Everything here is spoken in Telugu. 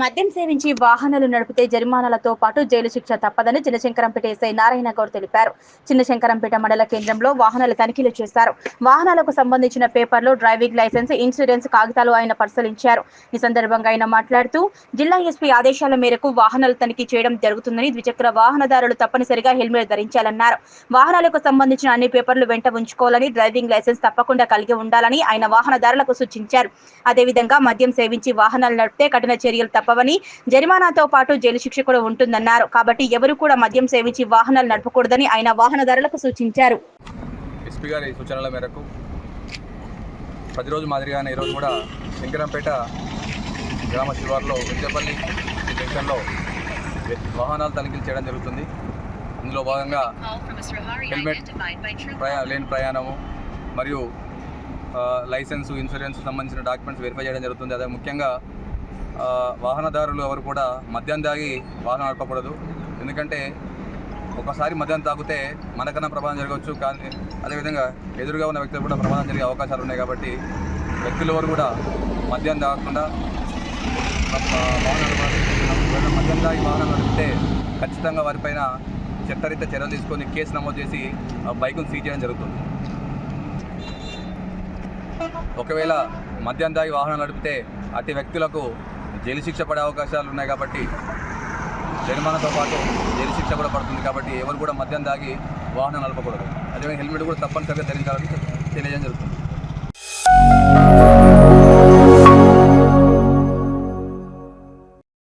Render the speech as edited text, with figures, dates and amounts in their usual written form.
మద్యం సేవించి వాహనాలు నడిపితే జరిమానాలతో పాటు జైలు శిక్ష తప్పదని చిన్నశంకరంపేట ఎస్ఐ నారాయణ గౌడ్ తెలిపారు. చిన్నశంకరంపేట మండల కేంద్రంలో వాహనాల తనిఖీలు చేశారు. వాహనాలకు సంబంధించిన పేపర్లు, డ్రైవింగ్ లైసెన్స్, ఇన్సూరెన్స్ కాగితాలు ఆయన పరిశీలించారు. ఈ సందర్భంగా ఆయన మాట్లాడుతూ జిల్లా ఎస్పీ ఆదేశాల మేరకు వాహనాలు తనిఖీ చేయడం జరుగుతుందని, ద్విచక్ర వాహనదారులు తప్పనిసరిగా హెల్మెట్ ధరించాలన్నారు. వాహనాలకు సంబంధించిన అన్ని పేపర్లు వెంట ఉంచుకోవాలని, డ్రైవింగ్ లైసెన్స్ తప్పకుండా కలిగి ఉండాలని ఆయన వాహనదారులకు సూచించారు. అదేవిధంగా మద్యం సేవించి వాహనాలు నడిపితే కఠిన చర్యలు తప్పవని, జరిమానాతో పాటు జైలు శిక్ష కూడా ఉంటుందన్నారు. కాబట్టి ఎవరు కూడా మద్యం సేవించి వాహనాలు నడపకూడదని ఆయన వాహనదారులకు సూచించారు. ఎస్పీ గారి సూచనల మేరకు ప్రతిరోజు మాదిరిగానే ఈరోజు కూడా శంకరంపేట గ్రామ శివార్లో విద్యాపల్లి జంక్షన్లో వాహనాలు తనిఖీలు చేయడం జరుగుతుంది. ఇందులో భాగంగా హెల్మెట్ లేని ప్రయాణము మరియు లైసెన్సు, ఇన్సూరెన్స్ సంబంధించిన డాక్యుమెంట్స్ వెరిఫై చేయడం జరుగుతుంది. అదే ముఖ్యంగా వాహనదారులు ఎవరు కూడా మద్యం తాగి వాహనం నడపకూడదు. ఎందుకంటే ఒకసారి మద్యం తాగితే మనకన్నా ప్రమాదం జరగవచ్చు, కానీ అదేవిధంగా ఎదురుగా ఉన్న వ్యక్తులు కూడా ప్రమాదం జరిగే అవకాశాలు ఉన్నాయి. కాబట్టి వ్యక్తులు ఎవరు కూడా మద్యం తాగకుండా మద్యం తాగి వాహనం నడిపితే ఖచ్చితంగా వారిపైన చట్టరీత్యా చర్యలు తీసుకొని కేసు నమోదు చేసి బైకును సీజ్ చేయడం జరుగుతుంది. ఒకవేళ మద్యం తాగి వాహనం నడిపితే అట్టి వ్యక్తులకు జైలు శిక్ష పడే అవకాశాలు ఉన్నాయి. కాబట్టి జరిమానాతో పాటు జైలు శిక్ష కూడా పడుతుంది. కాబట్టి ఎవరు కూడా మద్యం తాగి వాహనం నడపకూడదు. అదేవిధంగా హెల్మెట్ కూడా తప్పనిసరిగా ధరించాలని తెలియజేయడం జరుగుతుంది.